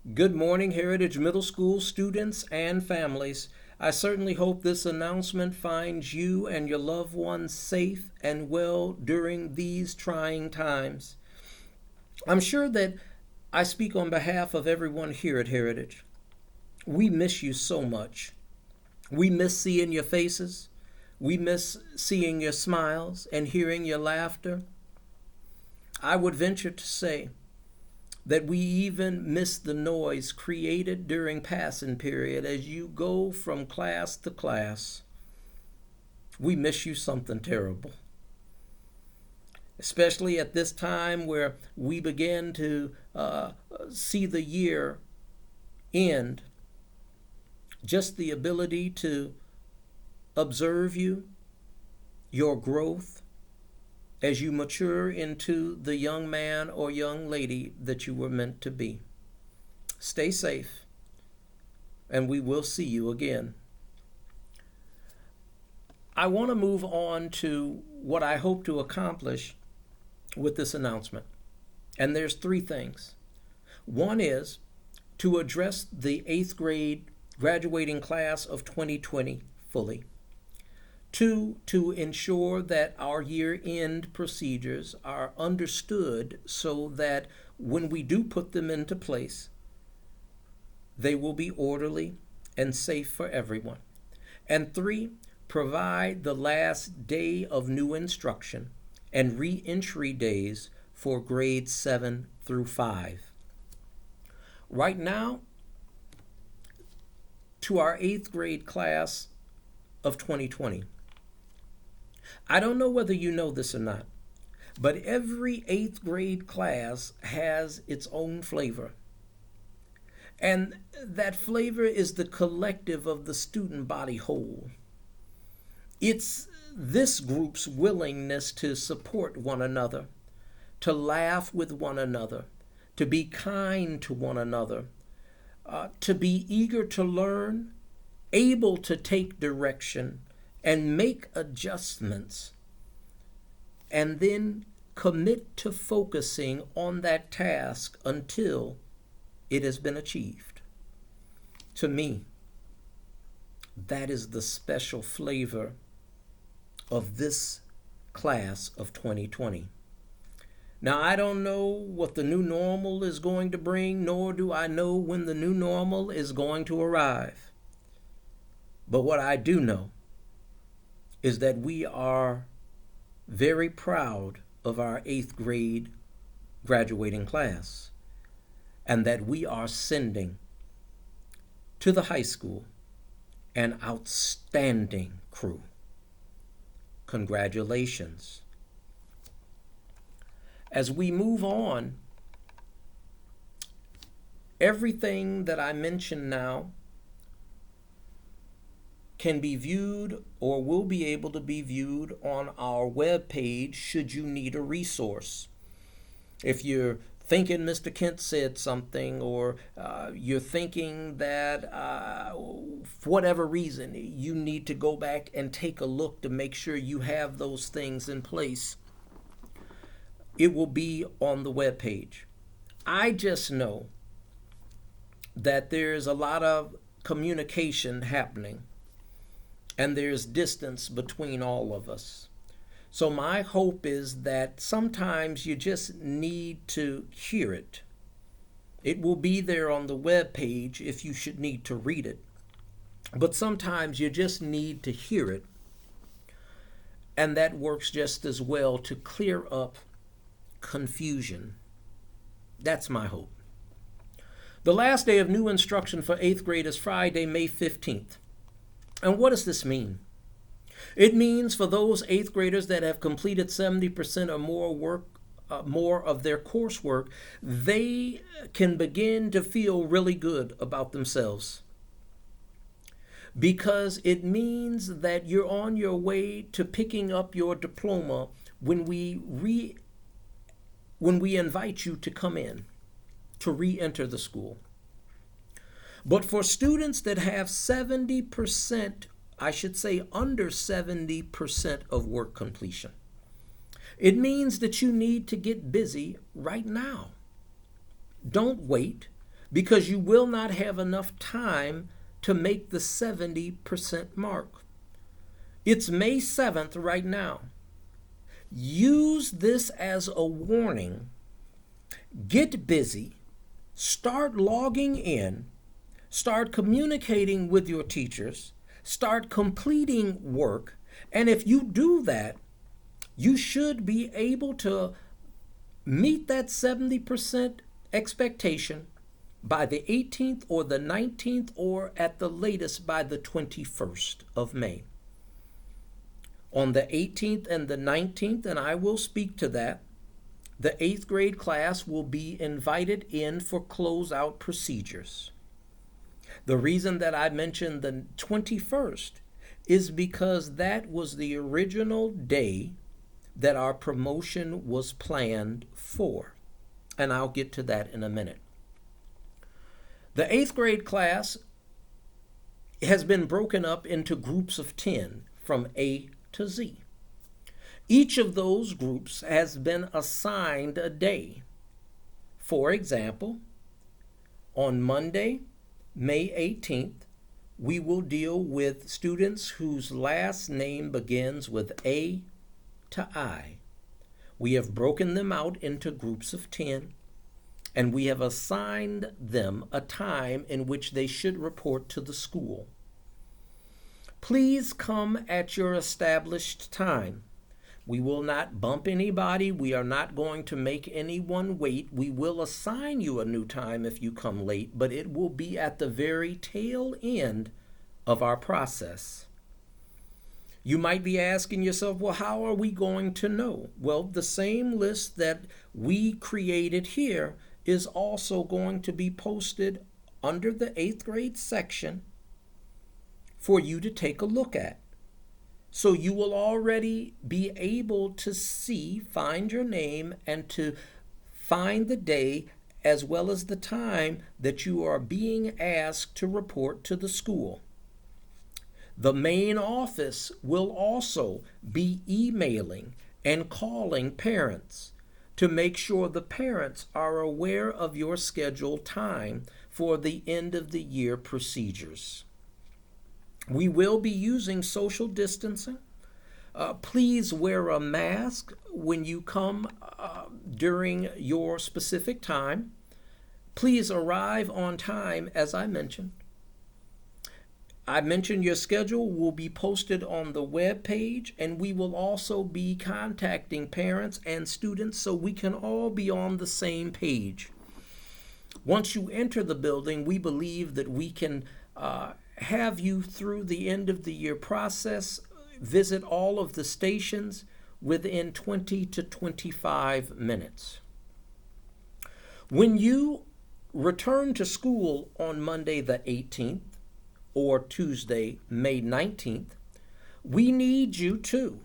Good morning, Heritage Middle School students and families. I certainly hope this announcement finds you and your loved ones safe and well during these trying times. I'm sure that I speak on behalf of everyone here at Heritage. We miss you so much. We miss seeing your faces. We miss seeing your smiles and hearing your laughter. I would venture to say that we even miss the noise created during passing period as you go from class to class. We miss you something terrible, especially at this time where we begin to see the year end. Just the ability to observe you, your growth, as you mature into the young man or young lady that you were meant to be. Stay safe, and we will see you again. I want to move on to what I hope to accomplish with this announcement. And there's three things. One is to address the 8th grade graduating class of 2020 fully. Two, to ensure that our year-end procedures are understood so that when we do put them into place, they will be orderly and safe for everyone. And three, provide the last day of new instruction and re-entry days for grades 7 through 5. Right now, to our 8th grade class of 2020, I don't know whether you know this or not, but every 8th grade class has its own flavor. And that flavor is the collective of the student body whole. It's this group's willingness to support one another, to laugh with one another, to be kind to one another, to be eager to learn, able to take direction, and make adjustments, and then commit to focusing on that task until it has been achieved. To me, that is the special flavor of this class of 2020. Now, I don't know what the new normal is going to bring, nor do I know when the new normal is going to arrive. But what I do know is that we are very proud of our 8th grade graduating class, and that we are sending to the high school an outstanding crew. Congratulations. As we move on, everything that I mention now can be viewed or will be able to be viewed on our webpage should you need a resource. If you're thinking Mr. Kent said something, or you're thinking that for whatever reason you need to go back and take a look to make sure you have those things in place, it will be on the webpage. I just know that there's a lot of communication happening, and there's distance between all of us. So my hope is that sometimes you just need to hear it. It will be there on the web page if you should need to read it. But sometimes you just need to hear it. And that works just as well to clear up confusion. That's my hope. The last day of new instruction for 8th grade is Friday, May 15th. And what does this mean? It means for those 8th graders that have completed 70% or more of their coursework, they can begin to feel really good about themselves. Because it means that you're on your way to picking up your diploma when we invite you to come in, to re-enter the school. But for students that have 70%, I should say under 70% of work completion, it means that you need to get busy right now. Don't wait. because you will not have enough time to make the 70% mark. It's May 7th right now. Use this as a warning. Get busy. Start logging in. Start communicating with your teachers. Start completing work. And if you do that, you should be able to meet that 70% expectation by the 18th or the 19th, or at the latest by the 21st of May. On the 18th and the 19th, and I will speak to that, the 8th grade class will be invited in for closeout procedures. The reason that I mentioned the 21st is because that was the original day that our promotion was planned for. And I'll get to that in a minute. The 8th grade class has been broken up into groups of 10 from A to Z. Each of those groups has been assigned a day. For example, on Monday, May 18th, we will deal with students whose last name begins with A to I. We have broken them out into groups of 10, and we have assigned them a time in which they should report to the school. Please come at your established time. We will not bump anybody. We are not going to make anyone wait. We will assign you a new time if you come late, but it will be at the very tail end of our process. You might be asking yourself, well, how are we going to know? Well, the same list that we created here is also going to be posted under the 8th grade section for you to take a look at. So you will already be able to find your name and to find the day as well as the time that you are being asked to report to the school. The main office will also be emailing and calling parents to make sure the parents are aware of your scheduled time for the end of the year procedures. We will be using social distancing. Please wear a mask when you come during your specific time. Please arrive on time, as I mentioned. I mentioned your schedule will be posted on the web page, and we will also be contacting parents and students so we can all be on the same page. Once you enter the building, we believe that we can have you through the end of the year process, visit all of the stations within 20 to 25 minutes. When you return to school on Monday the 18th or Tuesday, May 19th, we need you to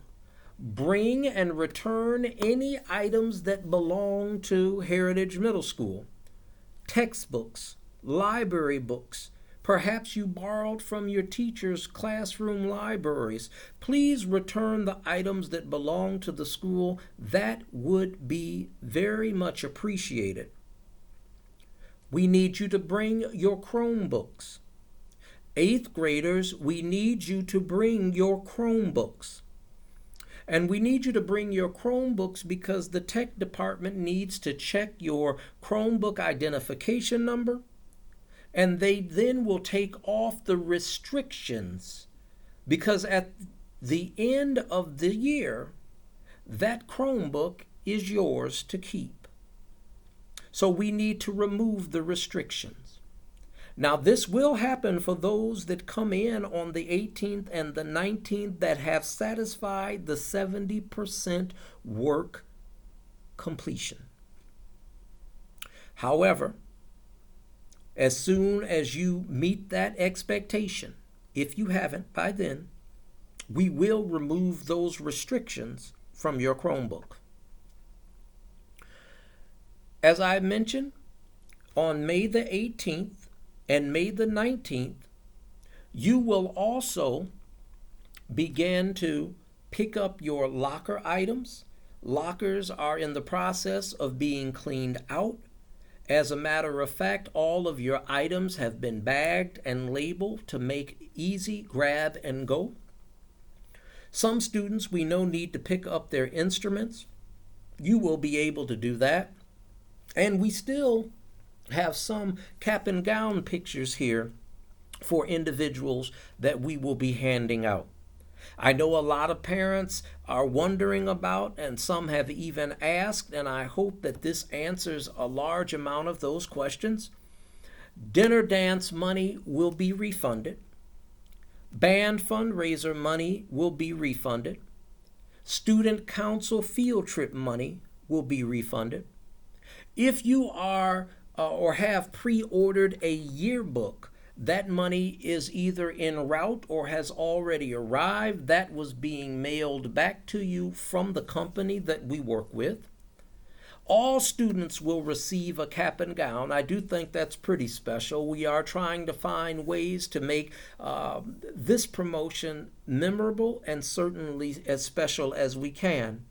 bring and return any items that belong to Heritage Middle School. Textbooks, library books, perhaps you borrowed from your teacher's classroom libraries. Please return the items that belong to the school. That would be very much appreciated. We need you to bring your Chromebooks. 8th graders, we need you to bring your Chromebooks. And we need you to bring your Chromebooks because the tech department needs to check your Chromebook identification number, and they then will take off the restrictions, because at the end of the year, that Chromebook is yours to keep. So we need to remove the restrictions. Now, this will happen for those that come in on the 18th and the 19th that have satisfied the 70% work completion. However, as soon as you meet that expectation, if you haven't by then, we will remove those restrictions from your Chromebook. As I mentioned, on May the 18th and May the 19th, you will also begin to pick up your locker items. Lockers are in the process of being cleaned out, As a matter of fact, all of your items have been bagged and labeled to make easy grab and go. Some students we know need to pick up their instruments. You will be able to do that. And we still have some cap and gown pictures here for individuals that we will be handing out. I know a lot of parents are wondering about, and some have even asked, and I hope that this answers a large amount of those questions. Dinner dance money will be refunded. Band fundraiser money will be refunded. Student council field trip money will be refunded. If you are or have pre-ordered a yearbook, that money is either en route or has already arrived. That was being mailed back to you from the company that we work with. All students will receive a cap and gown. I do think that's pretty special. We are trying to find ways to make this promotion memorable and certainly as special as we can.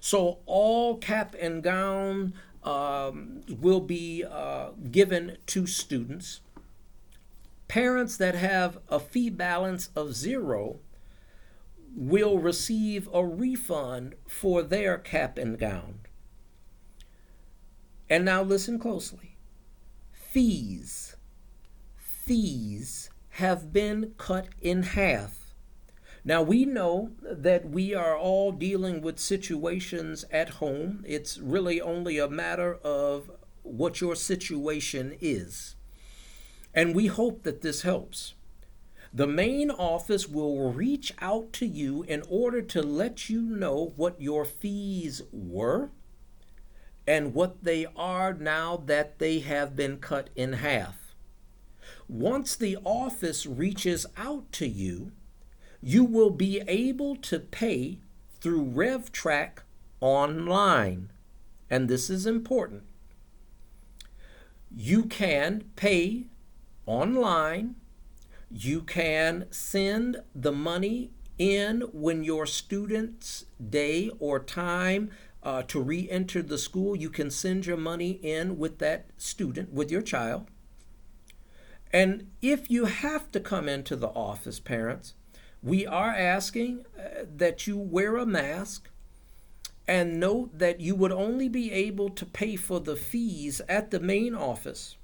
So all cap and gown will be given to students. Parents that have a fee balance of 0 will receive a refund for their cap and gown. And now listen closely. Fees have been cut in half. Now we know that we are all dealing with situations at home. It's really only a matter of what your situation is. And we hope that this helps. The main office will reach out to you in order to let you know what your fees were and what they are now that they have been cut in half. Once the office reaches out to you, you will be able to pay through RevTrack online. And this is important. You can pay online. You can send the money in when your student's day or time to re-enter the school. You can send your money in with that student, with your child. And if you have to come into the office, parents, we are asking that you wear a mask, and note that you would only be able to pay for the fees at the main office,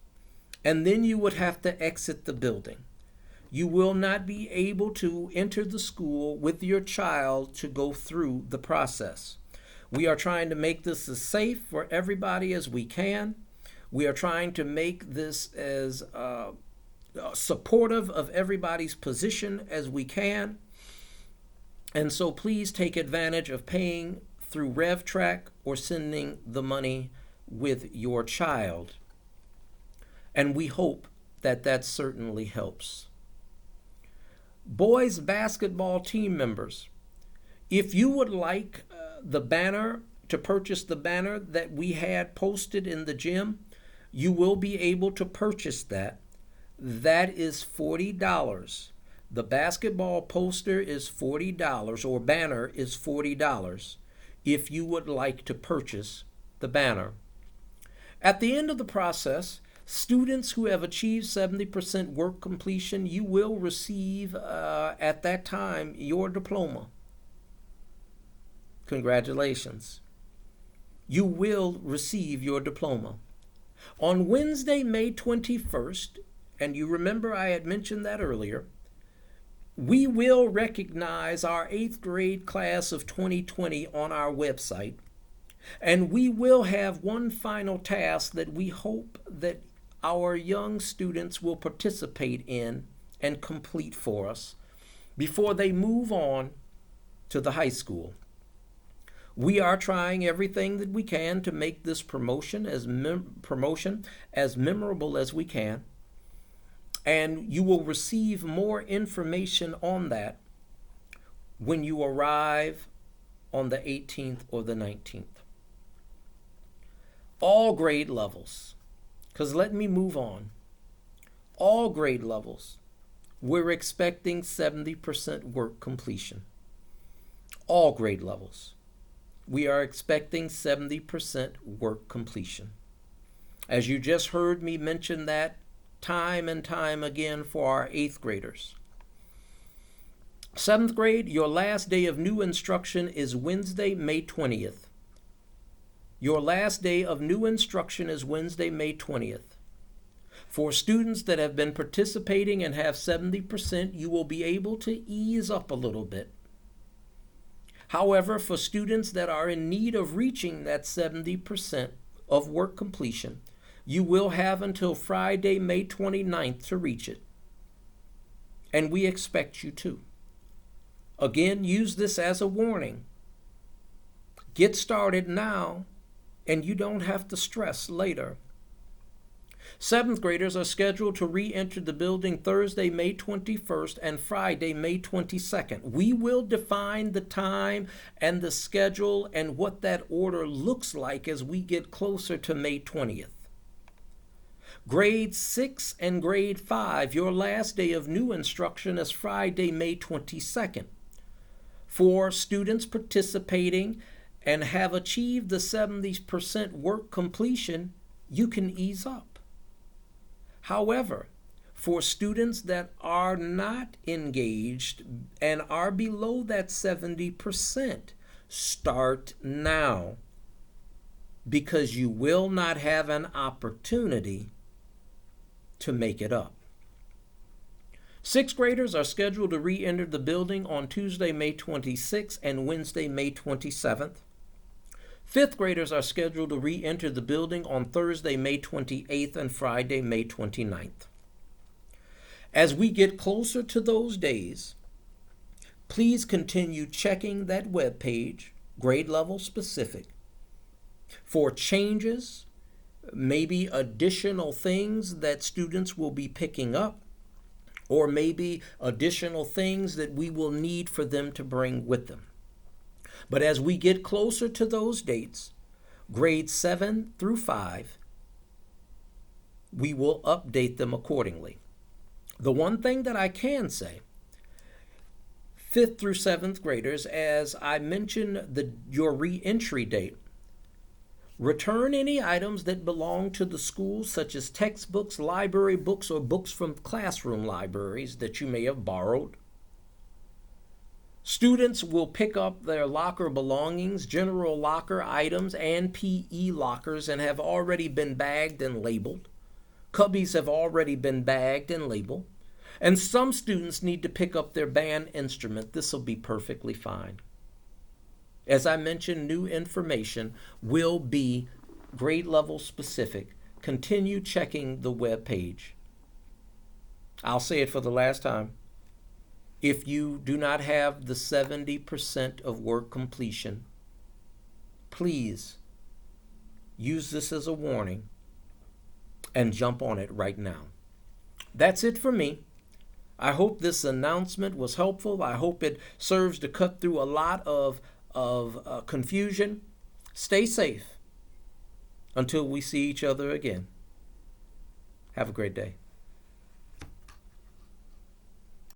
and then you would have to exit the building. You will not be able to enter the school with your child to go through the process. We are trying to make this as safe for everybody as we can. We are trying to make this as supportive of everybody's position as we can. And so please take advantage of paying through RevTrack or sending the money with your child. And we hope that that certainly helps. Boys basketball team members, if you would like the banner, to purchase the banner that we had posted in the gym, you will be able to purchase that. That is $40. The basketball poster is $40, or banner is $40, if you would like to purchase the banner. At the end of the process, students who have achieved 70% work completion, you will receive at that time your diploma. Congratulations. You will receive your diploma. On Wednesday, May 21st, and you remember I had mentioned that earlier, we will recognize our 8th grade class of 2020 on our website, and we will have one final task that we hope that our young students will participate in and complete for us before they move on to the high school. We are trying everything that we can to make this promotion as memorable as we can. And you will receive more information on that when you arrive on the 18th or the 19th. All grade levels, because let me move on. All grade levels, we're expecting 70% work completion. All grade levels, we are expecting 70% work completion. as you just heard me mention that time and time again for our 8th graders. 7th grade, your last day of new instruction is Wednesday, May 20th. Your last day of new instruction is Wednesday, May 20th. For students that have been participating and have 70%, you will be able to ease up a little bit. However, for students that are in need of reaching that 70% of work completion, you will have until Friday, May 29th to reach it. And we expect you to. Again, use this as a warning. Get started now, and you don't have to stress later. 7th graders are scheduled to re-enter the building Thursday, May 21st and Friday, May 22nd. We will define the time and the schedule and what that order looks like as we get closer to May 20th. Grade 6 and grade 5, your last day of new instruction is Friday, May 22nd. For students participating and have achieved the 70% work completion, you can ease up. However, for students that are not engaged and are below that 70%, start now, because you will not have an opportunity to make it up. 6th graders are scheduled to re-enter the building on Tuesday, May 26th and Wednesday, May 27th. 5th graders are scheduled to re-enter the building on Thursday, May 28th and Friday, May 29th. As we get closer to those days, please continue checking that web page, grade level specific, for changes, maybe additional things that students will be picking up, or maybe additional things that we will need for them to bring with them. But as we get closer to those dates, grades 7 through 5, we will update them accordingly. The one thing that I can say, 5th through 7th graders, as I mentioned your re-entry date, return any items that belong to the school, such as textbooks, library books, or books from classroom libraries that you may have borrowed. Students will pick up their locker belongings, general locker items, and PE lockers, and have already been bagged and labeled. Cubbies have already been bagged and labeled. And some students need to pick up their band instrument. This will be perfectly fine. As I mentioned, new information will be grade level specific. Continue checking the web page. I'll say it for the last time. If you do not have the 70% of work completion, please use this as a warning and jump on it right now. That's it for me. I hope this announcement was helpful. I hope it serves to cut through a lot of confusion. Stay safe until we see each other again. Have a great day.